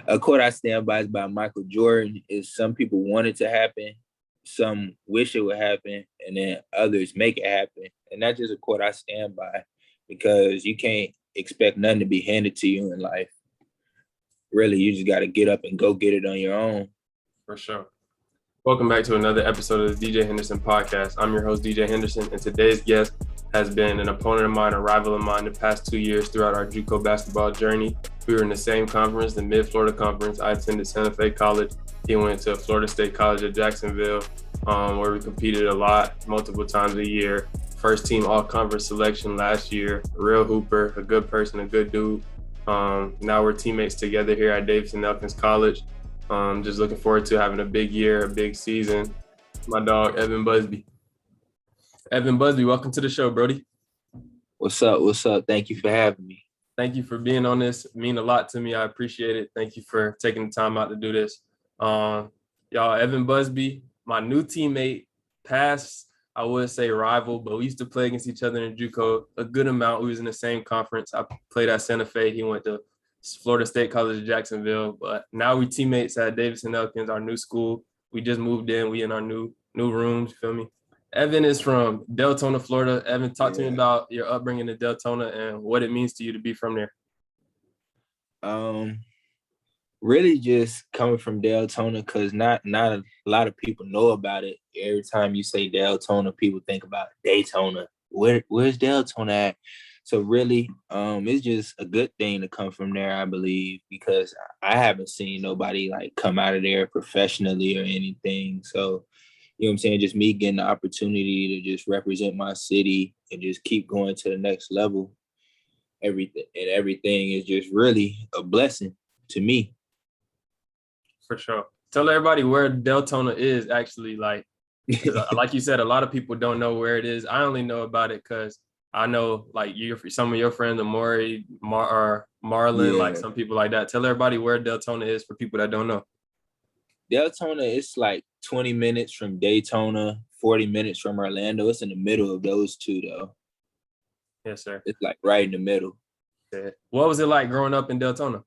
A quote I stand by is by Michael Jordan. Is some people want it to happen, some wish it would happen, and then others make it happen. And that's just a quote I stand by because you can't expect nothing to be handed to you in life. Really, you just got to get up and go get it on your own. For sure. Welcome back to another episode of the DJ Henderson podcast. I'm your host, DJ Henderson, and today's guest has been an opponent of mine, a rival of mine the past 2 years throughout our JUCO basketball journey. We were in the same conference, the Mid-Florida Conference. I attended Santa Fe College. He went to Florida State College at Jacksonville, where we competed a lot, multiple times a year. First team all-conference selection last year, a real hooper, a good person, a good dude. Now we're teammates together here at Davis Elkins College. Just looking forward to having a big year, a big season. My dog, Evan Busby. Evan Busby, welcome to the show, Brody. What's up? What's up? Thank you for having me. Thank you for being on this. It means a lot to me. I appreciate it. Thank you for taking the time out to do this. Y'all, Evan Busby, my new teammate, past, I would say rival, but we used to play against each other in JUCO a good amount. We was in the same conference. I played at Santa Fe. He went to Florida State College of Jacksonville, but now we teammates at Davis Elkins, our new school. We just moved in. We in our new rooms, you feel me? Evan is from Deltona, Florida. Evan, talk to me about your upbringing in Deltona and what it means to you to be from there. Really just coming from Deltona, because not a lot of people know about it. Every time you say Deltona, people think about Daytona. Where's Deltona at? So really, it's just a good thing to come from there, I believe, because I haven't seen nobody like come out of there professionally or anything. So, you know what I'm saying? Just me getting the opportunity to just represent my city and just keep going to the next level. Everything is just really a blessing to me. For sure. Tell everybody where Deltona is actually, like you said, a lot of people don't know where it is. I only know about it because I know like some of your friends, Amori, Marlon, like some people like that. Tell everybody where Deltona is for people that don't know. Deltona is like 20 minutes from Daytona, 40 minutes from Orlando. It's in the middle of those two, though. Yes, sir. It's like right in the middle. Yeah. What was it like growing up in Deltona?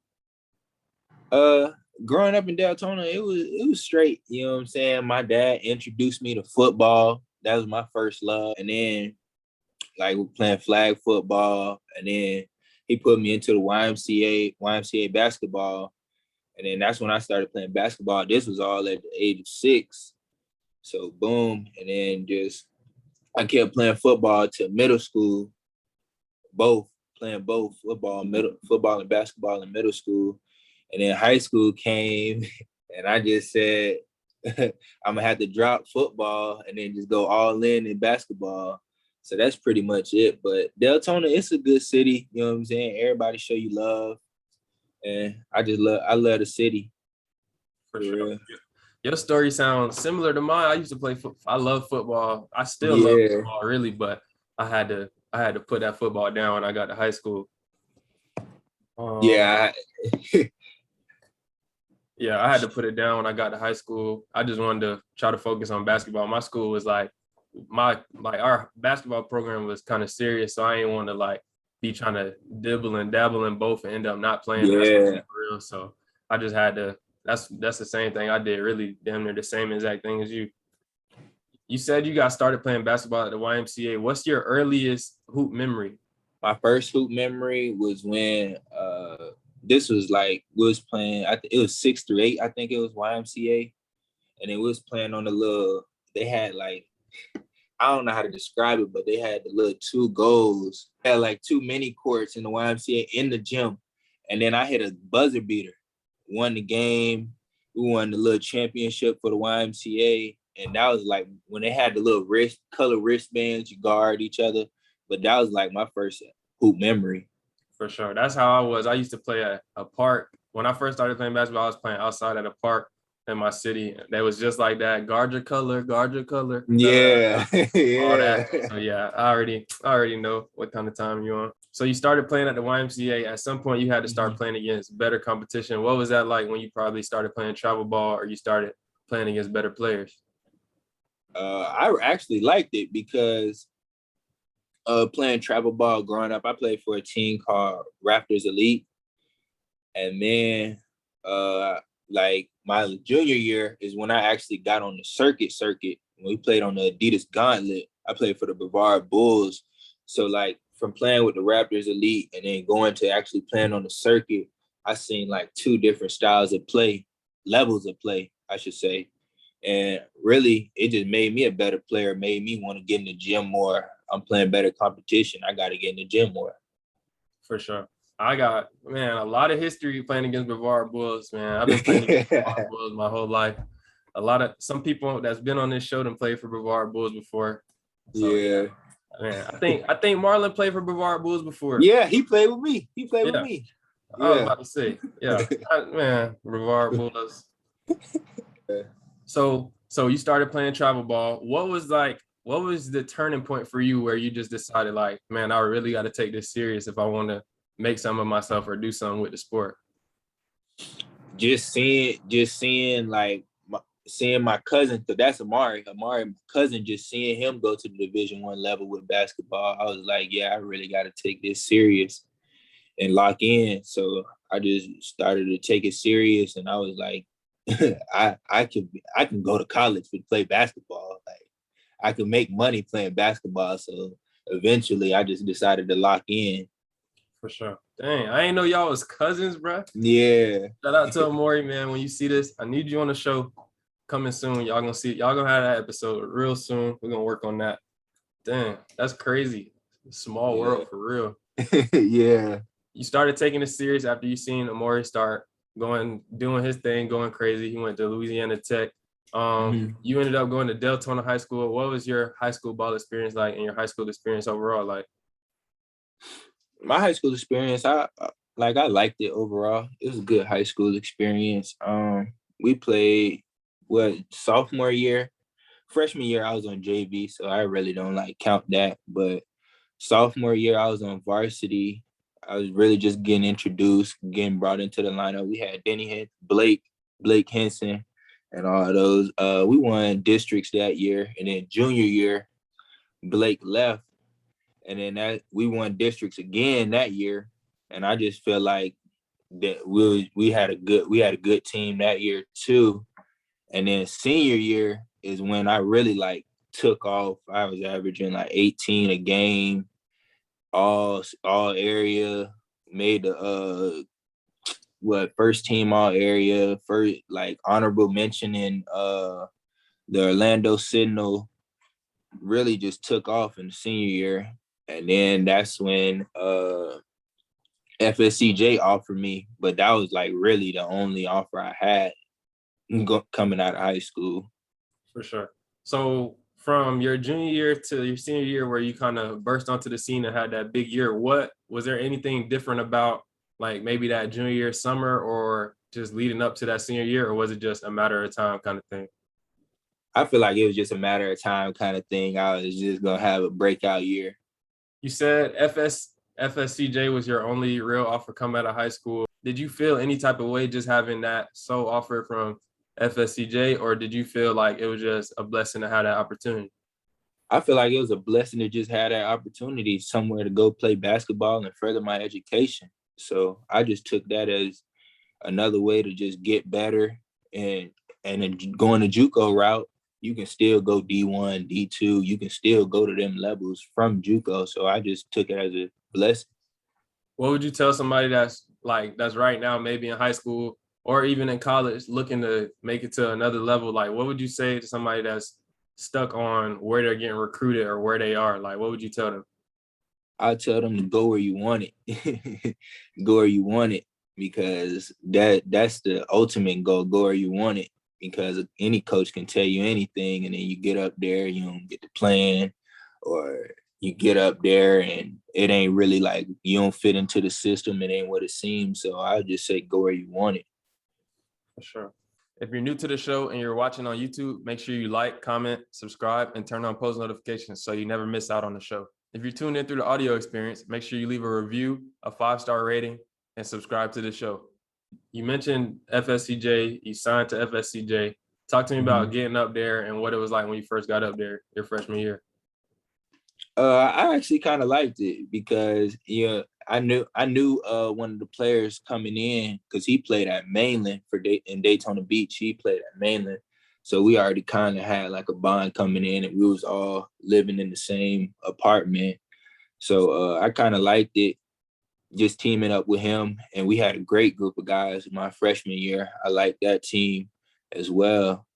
Growing up in Deltona, it was straight. You know what I'm saying? My dad introduced me to football. That was my first love. And then like playing flag football. And then he put me into the YMCA basketball. And then that's when I started playing basketball. This was all at the age of 6. So boom. And then I kept playing football to middle school, playing both football and basketball in middle school. And then high school came and I just said, I'm gonna have to drop football and then just go all in basketball. So that's pretty much it. But Deltona, it's a good city. You know what I'm saying? Everybody show you love. And I love the city. For sure. Your story sounds similar to mine. I used to play I love football. I still love football, really, but I had to put that football down when I got to high school. I had to put it down when I got to high school. I just wanted to try to focus on basketball. My school was like our basketball program was kind of serious, so I didn't want to like be trying to dibble and dabble in both and end up not playing basketball for real. So I just had to. That's the same thing I did. Really, damn near the same exact thing as you. You said you got started playing basketball at the YMCA. What's your earliest hoop memory? My first hoop memory was when this was like we was playing. It was 6 through 8. I think it was YMCA, and it was playing on the little. They had like, I don't know how to describe it, but they had the little 2 goals. They had like 2 mini courts in the YMCA in the gym. And then I hit a buzzer beater, won the game. We won the little championship for the YMCA. And that was like when they had the little color wristbands, you guard each other. But that was like my first hoop memory. For sure. That's how I was. I used to play at a park. When I first started playing basketball, I was playing outside at a park in my city. That was just like that. Guard your color. Yeah. All that. So yeah, I already know what kind of time you're on. So you started playing at the YMCA. At some point you had to start playing against better competition. What was that like when you probably started playing travel ball or you started playing against better players? I actually liked it because playing travel ball growing up, I played for a team called Raptors Elite. And man, Like my junior year is when I actually got on the circuit. When we played on the Adidas Gauntlet, I played for the Brevard Bulls. So like from playing with the Raptors Elite and then going to actually playing on the circuit, I seen like two different styles of play, levels of play, I should say. And really, it just made me a better player, made me want to get in the gym more. I'm playing better competition. I got to get in the gym more. For sure. I got, man, a lot of history playing against Brevard Bulls, man. I've been playing against Brevard Bulls my whole life. Some people that's been on this show done played for Brevard Bulls before. So, yeah. Man, I think Marlon played for Brevard Bulls before. Yeah, he played with me. With me. Yeah. I was about to say, man, Brevard Bulls. So you started playing travel ball. What was the turning point for you where you just decided like, man, I really got to take this serious if I want to make something of myself or do something with the sport? Just seeing my cousin, because that's Amari, my cousin, just seeing him go to the Division I level with basketball, I was like, yeah, I really got to take this serious and lock in. So I just started to take it serious, and I was like, I can go to college to play basketball. Like I can make money playing basketball. So eventually, I just decided to lock in. For sure. Dang, I ain't know y'all was cousins, bro. Yeah. Shout out to Amari, man. When you see this, I need you on the show. Coming soon. Y'all gonna have that episode real soon. We're gonna work on that. Damn, that's crazy. Small world for real. Yeah. You started taking it serious after you seen Amari start doing his thing, going crazy. He went to Louisiana Tech. You ended up going to Deltona High School. What was your high school ball experience like, and your high school experience overall like? My high school experience, I liked it overall. It was a good high school experience. We played sophomore year. Freshman year I was on JV, so I really don't count that. But sophomore year I was on varsity. I was really just getting introduced, getting brought into the lineup. We had Denny Blake Henson, and all of those. We won districts that year, and then junior year, Blake left, and then we won districts again that year. And I just feel like that we had a good team that year too. And then senior year is when I really took off. I was averaging 18 a game, all area, made the first team all area, first honorable mention in the Orlando Sentinel. Really just took off in the senior year. And then that's when FSCJ offered me, but that was really the only offer I had coming out of high school. For sure. So from your junior year to your senior year, where you kind of burst onto the scene and had that big year, what was there anything different about maybe that junior year summer or just leading up to that senior year, or was it just a matter of time kind of thing? I feel like it was just a matter of time kind of thing. I was just going to have a breakout year. You said FSCJ was your only real offer come out of high school. Did you feel any type of way just having that sole offer from FSCJ, or did you feel like it was just a blessing to have that opportunity? I feel like it was a blessing to just have that opportunity somewhere to go play basketball and further my education. So I just took that as another way to just get better, and going the JUCO route, you can still go D1, D2. You can still go to them levels from JUCO. So I just took it as a blessing. What would you tell somebody that's right now, maybe in high school or even in college, looking to make it to another level? What would you say to somebody that's stuck on where they're getting recruited or where they are? What would you tell them? I'd tell them to go where you want it. Go where you want it, because that's the ultimate goal. Go where you want it, because any coach can tell you anything, and then you get up there, you don't get the plan, or you get up there and it ain't really you don't fit into the system. It ain't what it seems. So I just say go where you want it. For sure. If you're new to the show and you're watching on YouTube, make sure you like, comment, subscribe, and turn on post notifications so you never miss out on the show. If you're tuned in through the audio experience, make sure you leave a review, a 5-star rating, and subscribe to the show. You mentioned FSCJ, you signed to FSCJ. Talk to me about getting up there and what it was like when you first got up there your freshman year. I actually kind of liked it because I knew one of the players coming in because he played at Mainland in Daytona Beach. He played at Mainland, so we already kind of had like a bond coming in, and we was all living in the same apartment. So I kind of liked it, just teaming up with him, and we had a great group of guys my freshman year. I liked that team as well.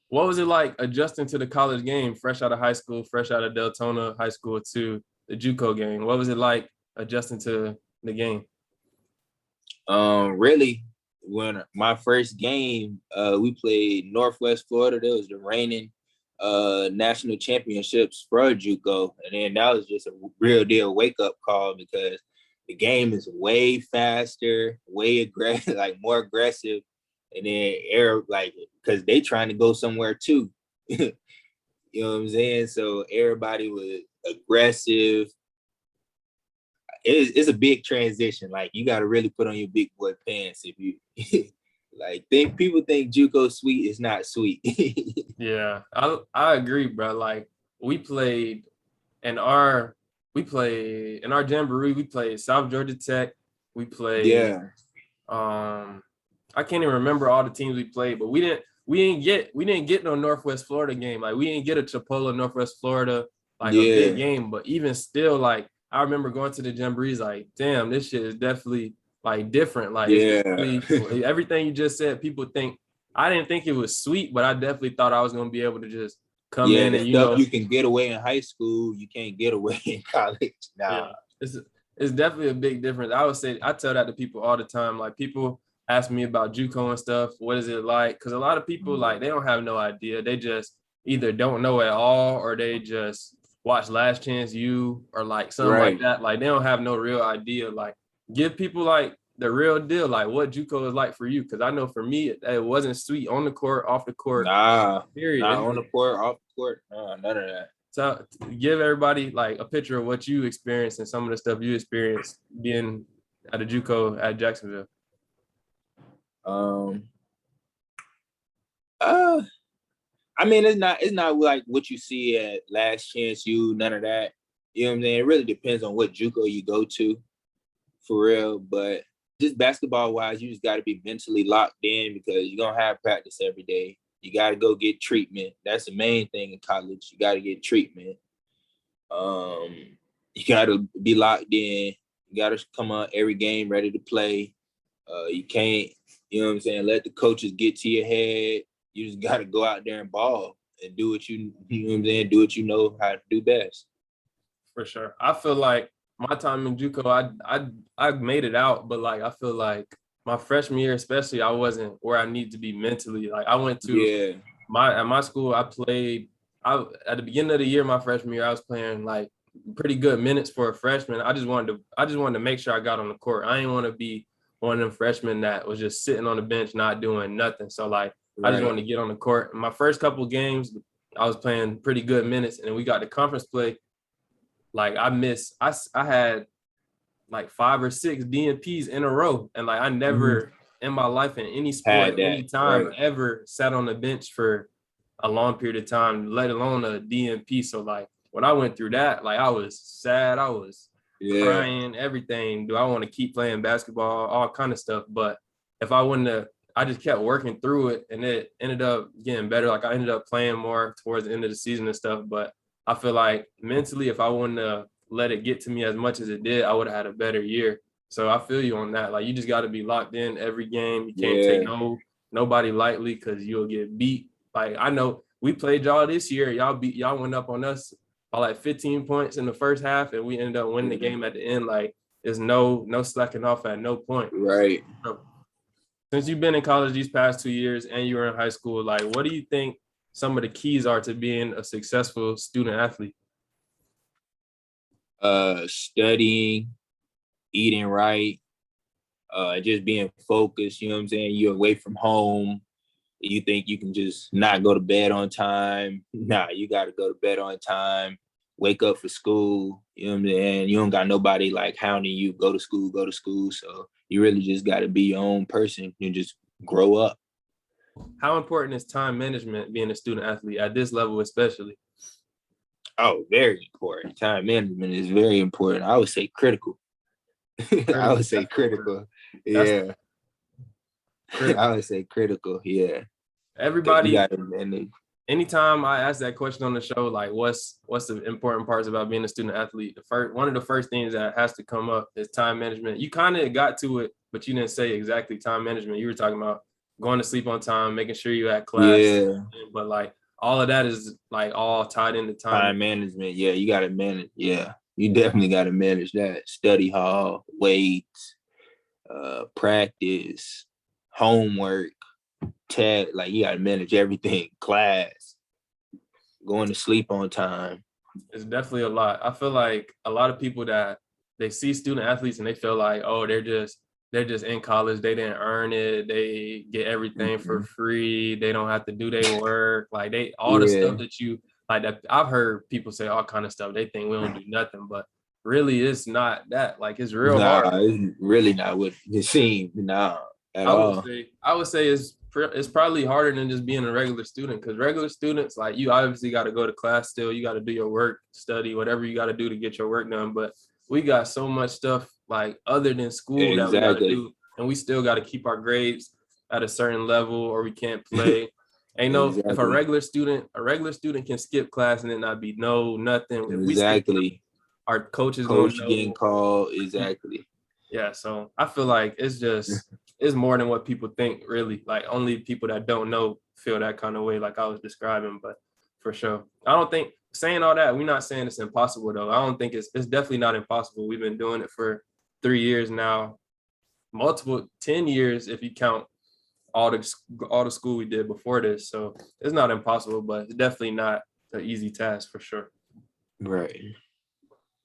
What was it like adjusting to the college game, fresh out of high school, fresh out of Deltona High School to the JUCO game? What was it like adjusting to the game? Really, when my first game, we played Northwest Florida. That was the reigning national championships for JUCO, and then that was just a real deal wake up call because the game is way faster, way aggressive, like more aggressive, and then like because they trying to go somewhere too. You know what I'm saying? So everybody was aggressive. It's a big transition. Like you got to really put on your big boy pants if you like. People think JUCO sweet is not sweet. Yeah, I agree, bro. Like in our jamboree. We played South Georgia Tech. We played Yeah, I can't even remember all the teams we played, but we didn't get no Northwest Florida game. Like we didn't get a Chipola Northwest Florida, like a big yeah, game. But even still, like I remember going to the jamborees, like, damn, this shit is definitely like different. Like it's yeah. definitely everything you just said. People think I didn't think it was sweet, but I definitely thought I was gonna be able to just come Yeah, in the and stuff you can get away in high school, you can't get away in college. yeah, Nah. it's definitely a big difference. I tell that to people all the time. Like people ask me about JUCO and stuff. What is it like? Because a lot of people like they don't have no idea. They just either don't know at all or they just watch Last Chance U or like something like Right. that. Like they don't have no real idea. Like give people like the real deal, like what JUCO is like for you. Because I know for me, it wasn't sweet on the court, off the court. Nah, Period. not on the court, off the court. Nah, none of that. So give everybody like a picture of what you experienced and some of the stuff you experienced being at a JUCO at Jacksonville. Um, uh, I mean, it's not like what you see at Last Chance U, none of that. You know what I'm saying? It really depends on what JUCO you go to, for real. But just basketball wise, you just got to be mentally locked in because you're gonna have practice every day. You got to go get treatment. That's the main thing in college. You got to get treatment. Um, you got to be locked in. You got to come on every game ready to play. You can't, you know what I'm saying, let the coaches get to your head. You just got to go out there and ball and do what you know what I'm saying, do what you know how to do best. For sure. I feel like my time in JUCO, I made it out, but like I feel like my freshman year, especially, I wasn't where I need to be mentally. Like I went to Yeah, at my school, I played. I at the beginning of the year, my freshman year, I was playing like pretty good minutes for a freshman. I just wanted to make sure I got on the court. I didn't want to be one of them freshmen that was just sitting on the bench not doing nothing. So like I just right. wanted to get on the court. In my first couple of games, I was playing pretty good minutes, and then we got to conference play. Like I had like 5 or 6 DNPs in a row. And like I never in my life in any sport, Had at that, any time right. ever sat on the bench for a long period of time, let alone a DNP. So like when I went through that, like I was sad, I was Yeah, crying, everything. Do I want to keep playing basketball, all kind of stuff. But if I wouldn't have, I just kept working through it and it ended up getting better. Like I ended up playing more towards the end of the season and stuff. But I feel like mentally, if I wouldn't have let it get to me as much as it did, I would have had a better year. So I feel you on that. Like you just got to be locked in every game. You can't take yeah. nobody lightly because you'll get beat. Like I know we played y'all this year. Y'all went up on us by like 15 points in the first half, and we ended up winning the game at the end. Like there's no slacking off at no point. Right. So, since you've been in college these past 2 years and you were in high school, like what do you think some of the keys are to being a successful student athlete? Studying, eating right, just being focused, you know what I'm saying? You're away from home. You think you can just not go to bed on time. Nah, you got to go to bed on time, wake up for school, you know what I'm saying? You don't got nobody like hounding you, go to school, go to school. So you really just got to be your own person and just grow up. How important is time management being a student athlete at this level, especially? Oh, very important. Time management is very important. I would say critical. I would say critical. Yeah. I would say critical. Yeah. Everybody, you gotta manage. anytime I ask that question on the show, like what's the important parts about being a student athlete? One of the first things that has to come up is time management. You kind of got to it, but you didn't say exactly time management. You were talking about going to sleep on time, making sure you at class. Yeah. But like all of that is like all tied into Time management. Yeah, you gotta manage. Yeah. You definitely gotta manage that. Study hall, weights, practice, homework, test. Like you gotta manage everything. Class, going to sleep on time. It's definitely a lot. I feel like a lot of people that they see student athletes and they feel like, oh, they're just in college. They didn't earn it. They get everything for free. They don't have to do their work. Like all the stuff that you like that I've heard people say all kind of stuff. They think we don't do nothing, but really it's not that. Like it's real hard. It's really not what it seems. Nah, at I all. would say it's probably harder than just being a regular student, because regular students, like, you obviously got to go to class still, you got to do your work, study, whatever you got to do to get your work done. But we got so much stuff like other than school that we got to do, and we still got to keep our grades at a certain level or we can't play. Ain't no if a regular student can skip class and it not be nothing. If we skip, our coach getting called. Exactly. Yeah, so I feel like it's more than what people think, really. Like only people that don't know feel that kind of way, like I was describing. But for sure, I don't think saying all that, we're not saying it's impossible though. I don't think it's definitely not impossible. We've been doing it for 3 years now, 10 years if you count all the school we did before this. So it's not impossible, but it's definitely not an easy task for sure. Right.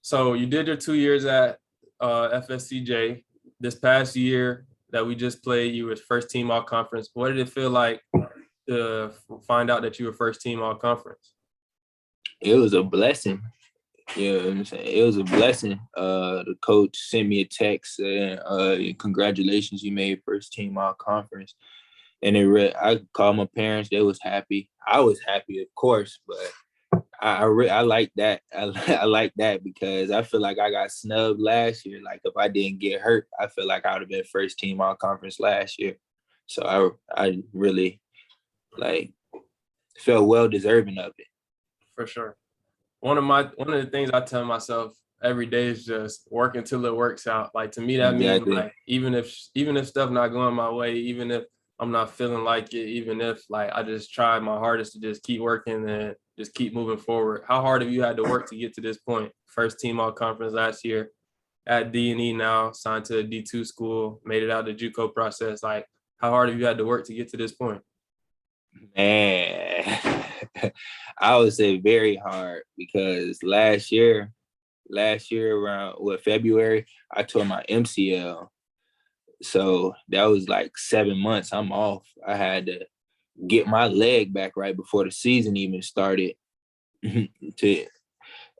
So you did your 2 years at FSCJ. This past year that we just played, you were first team all conference. What did it feel like to find out that you were first team all conference? It was a blessing. You know what I'm saying? It was a blessing. The coach sent me a text saying, congratulations, you made first team all conference. And I called my parents. They was happy. I was happy, of course, but I like that. I like that because I feel like I got snubbed last year. Like if I didn't get hurt, I feel like I would have been first team all conference last year. So I really like felt well deserving of it. For sure. One of the things I tell myself every day is just work until it works out. Like to me, that means like even if stuff not going my way, even if I'm not feeling like it, even if like I just try my hardest to just keep working and just keep moving forward. How hard have you had to work to get to this point? First team all conference last year, at D&E now, signed to a D2 school, made it out the JUCO process. Like how hard have you had to work to get to this point? Man, I would say very hard because last year around February, I tore my MCL. So that was like 7 months. I'm off. I had to get my leg back right before the season even started. And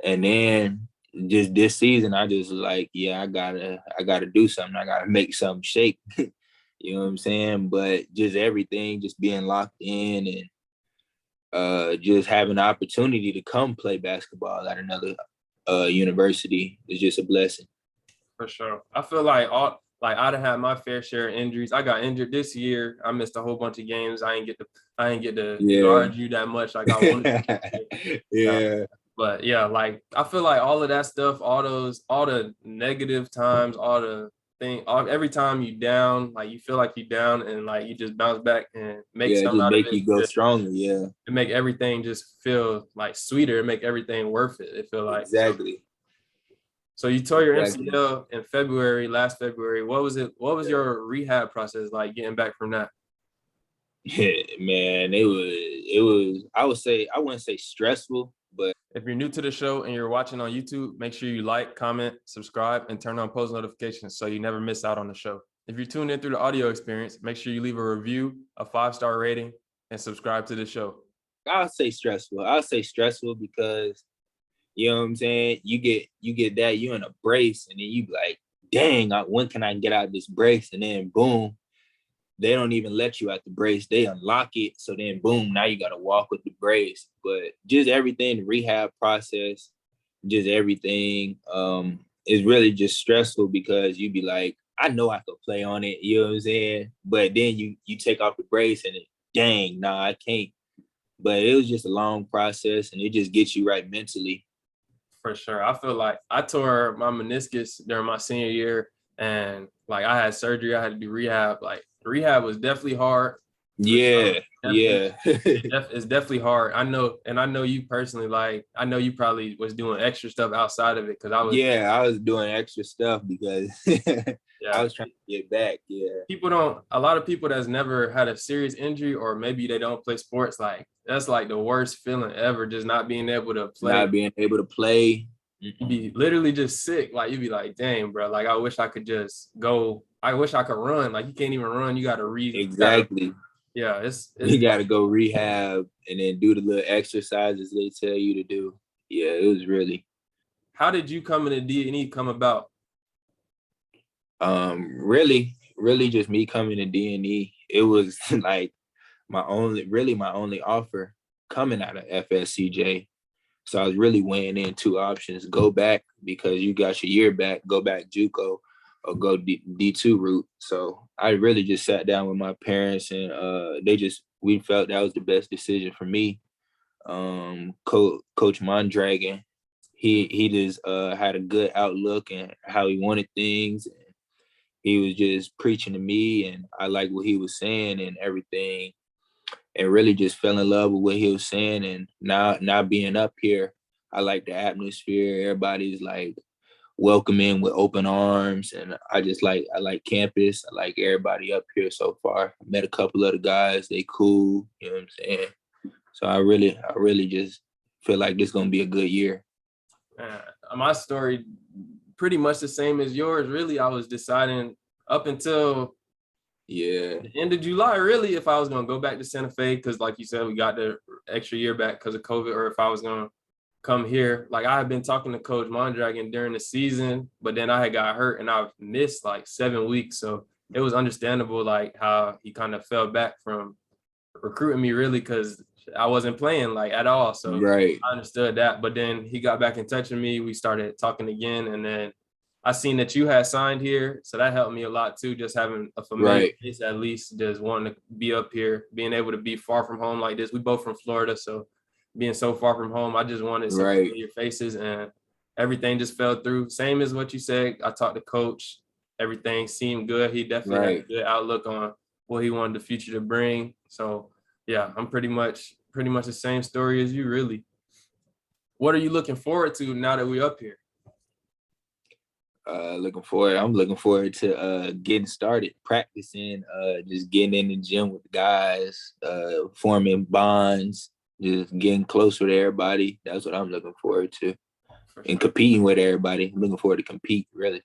then just this season, I just was like, yeah, I gotta do something. I gotta make something shake. You know what I'm saying? But just everything, just being locked in and just having the opportunity to come play basketball at another university is just a blessing. For sure. I feel like I done had my fair share of injuries. I got injured this year. I missed a whole bunch of games. I ain't get to guard you that much like I wanted to. Yeah. But yeah, like I feel like all of that stuff, all the negative times, every time you down, like you feel like you down and like you just bounce back and make something out of it. Make you go stronger, yeah. To make everything just feel like sweeter, make everything worth it. It feel like exactly. So you tore your MCL in last February. What was your rehab process like getting back from that? Yeah, man, it was I wouldn't say stressful, but if you're new to the show and you're watching on YouTube, make sure you like, comment, subscribe, and turn on post notifications so you never miss out on the show. If you're tuned in through the audio experience, make sure you leave a review, a 5-star rating, and subscribe to the show. I'll say stressful because you know what I'm saying? You get that, you're in a brace, and then you be like, dang, when can I get out of this brace? And then boom, they don't even let you out the brace. They unlock it. So then boom, now you got to walk with the brace. But just everything, the rehab process, just everything is really just stressful because you be like, I know I could play on it, you know what I'm saying? But then you take off the brace and dang, nah, I can't. But it was just a long process and it just gets you right mentally. For sure. I feel like I tore my meniscus during my senior year and like I had surgery, I had to do rehab. Like rehab was definitely hard. Yeah, Definitely, yeah. it's definitely hard. I know you personally, like I know you probably was doing extra stuff outside of it because I was I was doing extra stuff because I yeah. was trying to get back. Yeah. A lot of people that's never had a serious injury or maybe they don't play sports, like that's like the worst feeling ever, just not being able to play. Not being able to play. You'd be literally just sick. Like you'd be like, dang, bro, like I wish I could just go. I wish I could run. Like you can't even run. You gotta read. Exactly. Yeah, it's You got to go rehab and then do the little exercises they tell you to do. Yeah, it was really. How did you come into D&E come about? Really just me coming to D&E. It was like my only offer coming out of FSCJ. So I was really weighing in two options: go back because you got your year back, go back JUCO, or go D2 route. So I really just sat down with my parents and we felt that was the best decision for me. Coach Mondragon, he just had a good outlook and how he wanted things. He was just preaching to me and I liked what he was saying and everything, and really just fell in love with what he was saying. And now being up here, I like the atmosphere. Everybody's like welcoming with open arms, and I like campus. I like everybody up here so far. I met a couple of the guys. They cool, you know what I'm saying? So I really just feel like this is gonna be a good year. My story pretty much the same as yours. Really, I was deciding up until the end of July, really, if I was going to go back to Santa Fe, because like you said, we got the extra year back because of COVID, or if I was going to come here. Like I had been talking to Coach Mondragon during the season, but then I had got hurt and I missed like 7 weeks. So it was understandable like how he kind of fell back from recruiting me really because I wasn't playing like at all. So Right. I understood that. But then he got back in touch with me. We started talking again. And then I seen that you had signed here. So that helped me a lot too, just having a familiar face, at least just wanting to be up here, being able to be far from home like this. We both from Florida. So being so far from home, I just wanted some familiar faces and everything just fell through. Same as what you said. I talked to Coach. Everything seemed good. He definitely had a good outlook on what he wanted the future to bring. So yeah, I'm pretty much the same story as you, really. What are you looking forward to now that we're up here? I'm looking forward to getting started, practicing, just getting in the gym with the guys, forming bonds, just getting closer to everybody. That's what I'm looking forward to. And competing with everybody. I'm looking forward to compete, really.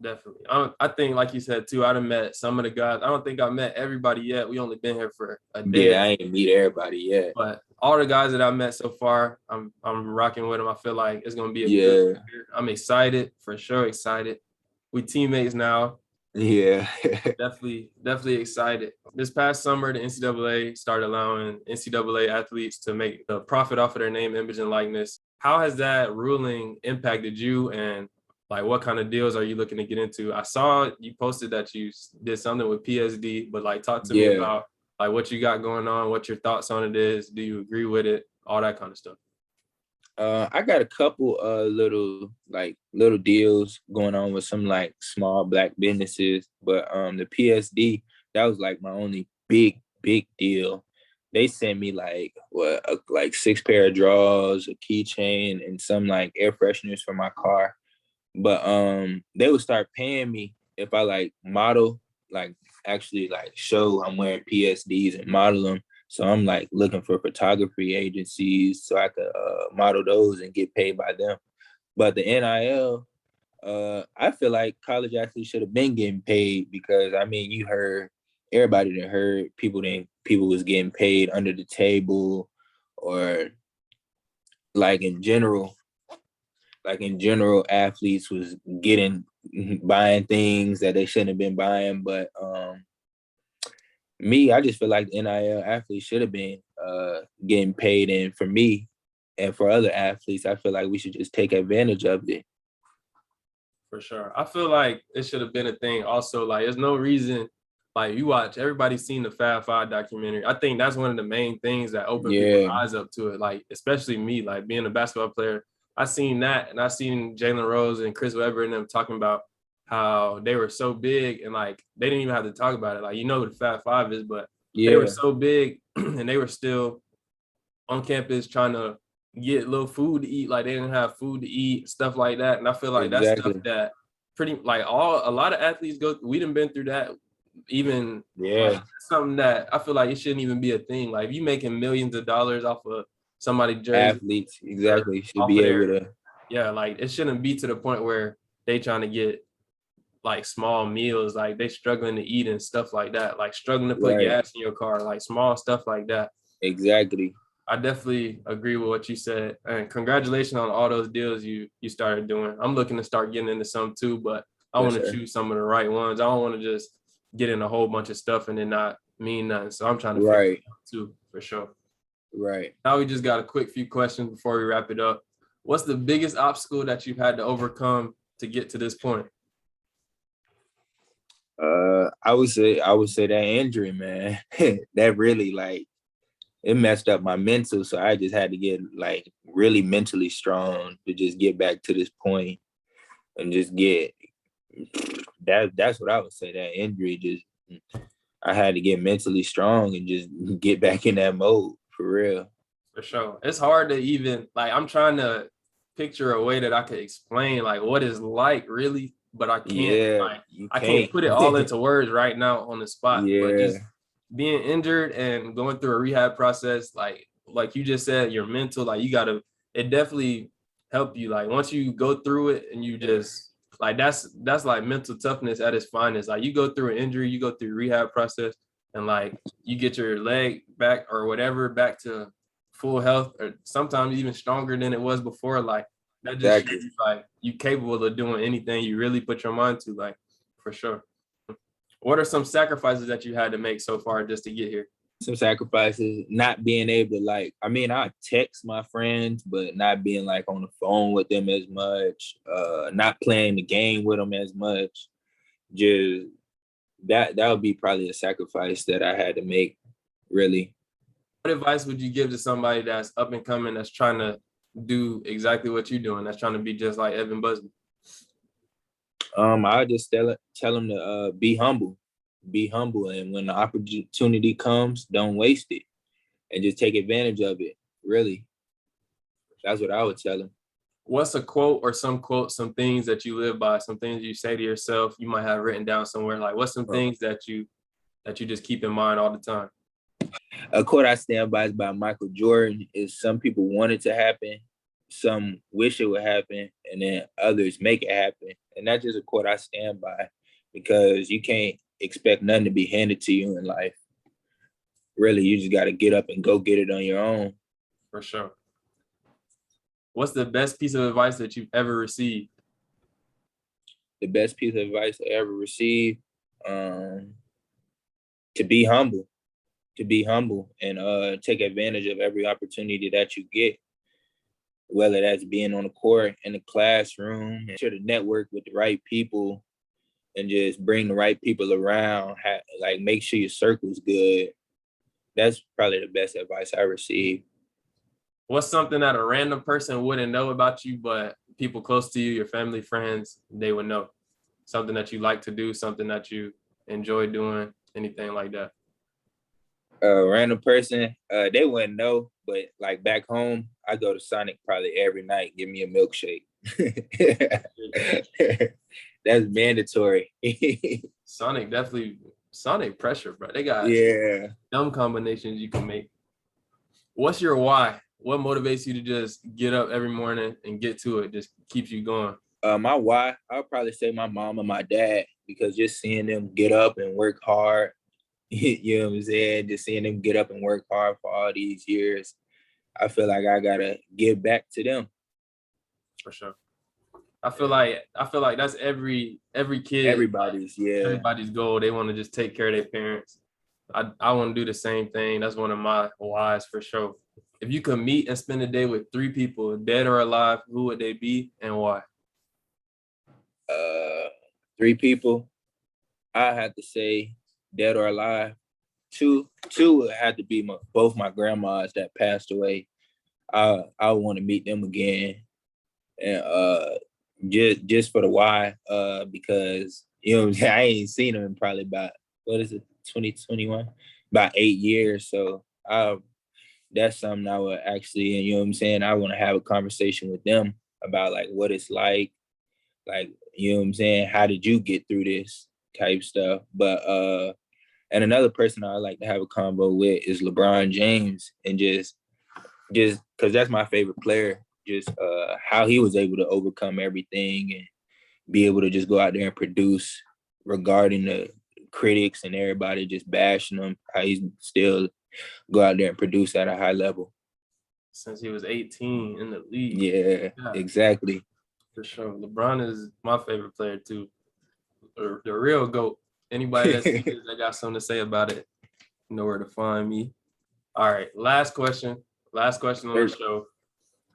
Definitely. I think, like you said, too, I'd have met some of the guys. I don't think I met everybody yet. We only been here for a day. Yeah, I ain't meet everybody yet. But all the guys that I met so far, I'm rocking with them. I feel like it's going to be a good year. I'm excited, for sure excited. We teammates now. Yeah. definitely excited. This past summer, the NCAA started allowing NCAA athletes to make a profit off of their name, image, and likeness. How has that ruling impacted you, and like what kind of deals are you looking to get into? I saw you posted that you did something with PSD, but like talk to me about like what you got going on, what your thoughts on it is. Do you agree with it? All that kind of stuff. I got a couple little deals going on with some like small Black businesses, but the PSD, that was like my only big deal. They sent me like 6 pair of drawers, a keychain, and some like air fresheners for my car. But they would start paying me if I like model, like actually like show I'm wearing PSDs and model them. So I'm like looking for photography agencies so I could model those and get paid by them. But the NIL, I feel like college athletes should have been getting paid because I mean everybody that heard people was getting paid under the table, or like in general, athletes was buying things that they shouldn't have been buying. But Me, I just feel like the NIL athletes should have been getting paid. And for me and for other athletes, I feel like we should just take advantage of it. For sure. I feel like it should have been a thing also. Like, there's no reason, like, you watch, everybody's seen the Fab Five documentary. I think that's one of the main things that opened people's eyes up to it. Like, especially me, like being a basketball player, I seen that, and I seen Jalen Rose and Chris Webber and them talking about how they were so big, and like they didn't even have to talk about it. Like, you know what the Fab Five is, but they were so big and they were still on campus trying to get little food to eat. Like, they didn't have food to eat, stuff like that. And I feel like that's stuff that pretty like a lot of athletes go through. We done been through that. Even like, something that I feel like it shouldn't even be a thing. Like, if you making millions of dollars off of somebody's jersey, athletes should be able to. Yeah, like it shouldn't be to the point where they trying to get like small meals, like they struggling to eat and stuff like that, like struggling to put gas in your car, like small stuff like that. Exactly. I definitely agree with what you said, and congratulations on all those deals you started doing. I'm looking to start getting into some too, but I want to choose some of the right ones. I don't want to just get in a whole bunch of stuff and then not mean nothing. So I'm trying to figure it out too, for sure. Right. Now we just got a quick few questions before we wrap it up. What's the biggest obstacle that you've had to overcome to get to this point? I would say that injury, man. That really, like, it messed up my mental. So I just had to get like really mentally strong to just get back to this point and just get that's what I would say. That injury just, I had to get mentally strong and just get back in that mode for real. For sure. It's hard to even, like, I'm trying to picture a way that I could explain like what it's like really, but I can't. I can't put it all into words right now on the spot. But just being injured and going through a rehab process, like you just said, your mental, like it definitely help you. Like once you go through it and you just like that's like mental toughness at its finest. Like you go through an injury, you go through rehab process, and like you get your leg back or whatever back to full health, or sometimes even stronger than it was before. Like that just shows you, like you capable of doing anything you really put your mind to, like for sure. What are some sacrifices that you had to make so far just to get here? Some sacrifices, not being able to, like, I mean, I text my friends, but not being like on the phone with them as much, not playing the game with them as much. Just that would be probably a sacrifice that I had to make, really. What advice would you give to somebody that's up and coming, that's trying to do exactly what you're doing, that's trying to be just like Evan Busby? I just tell them to be humble, and when the opportunity comes, don't waste it, and just take advantage of it. Really, that's what I would tell them. What's a quote or some things that you live by, some things you say to yourself, you might have written down somewhere? Like, what's some things that you just keep in mind all the time? A quote I stand by is by Michael Jordan. Is some people want it to happen, some wish it would happen, and then others make it happen. And that's just a quote I stand by, because you can't expect nothing to be handed to you in life. Really, you just got to get up and go get it on your own. For sure. What's the best piece of advice that you've ever received? The best piece of advice I ever received, to be humble and take advantage of every opportunity that you get, whether that's being on the court, in the classroom, and sure to network with the right people and just bring the right people around, like make sure your circle's good. That's probably the best advice I received. What's something that a random person wouldn't know about you, but people close to you, your family, friends, they would know? Something that you like to do, something that you enjoy doing, anything like that? A random person, they wouldn't know, but like back home, I go to Sonic probably every night, give me a milkshake. That's mandatory. Sonic pressure, bro. They got dumb combinations you can make. What's your why? What motivates you to just get up every morning and get to it? Just keeps you going. My why, I'll probably say my mom and my dad, because just seeing them get up and work hard, you know what I'm saying? Just seeing them get up and work hard for all these years, I feel like I gotta give back to them. For sure. I feel like that's every kid. Everybody's goal. They want to just take care of their parents. I want to do the same thing. That's one of my whys for sure. If you could meet and spend a day with 3 people, dead or alive, who would they be and why? 3 people. I have to say dead or alive. Two would have to be both my grandmas that passed away. I want to meet them again, and just for the why, because I ain't seen them in probably about, what is it, 2021, about 8 years. So that's something I would actually, I want to have a conversation with them about like what it's like, how did you get through this type stuff. But and another person I like to have a convo with is LeBron James, and just because that's my favorite player, just how he was able to overcome everything and be able to just go out there and produce regarding the critics and everybody just bashing him, how he's still go out there and produce at a high level. Since he was 18 in the league. Yeah, exactly. For sure. LeBron is my favorite player too. The real GOAT. Anybody that got something to say about it, you know where to find me. All right, last question on the show.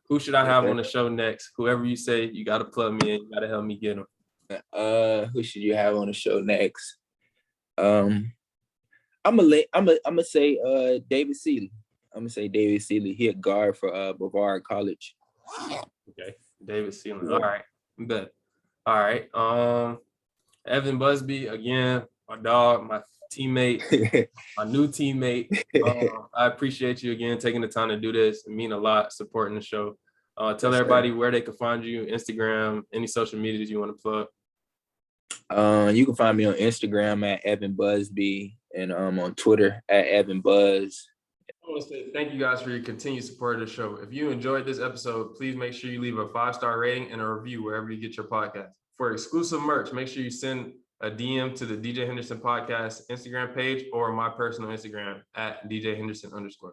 Who should I have on the show next? Whoever you say, you got to plug me in. You got to help me get him. Who should you have on the show next? I'm gonna say Davis Seeley. I'm gonna say Davis Seeley. He a guard for Brevard College. Okay, Davis Seeley. Yeah. All right, bet. All right. Evan Busby again, my dog, my teammate, my new teammate. I appreciate you again taking the time to do this. It means a lot, supporting the show. Tell everybody where they can find you, Instagram, any social medias you want to plug. You can find me on Instagram at Evan Busby, and on Twitter at Evan Buzz. I want to say thank you guys for your continued support of the show. If you enjoyed this episode, please make sure you leave a 5-star rating and a review wherever you get your podcast. For exclusive merch, make sure you send a DM to the DJ Henderson Podcast Instagram page or my personal Instagram at DJ Henderson _.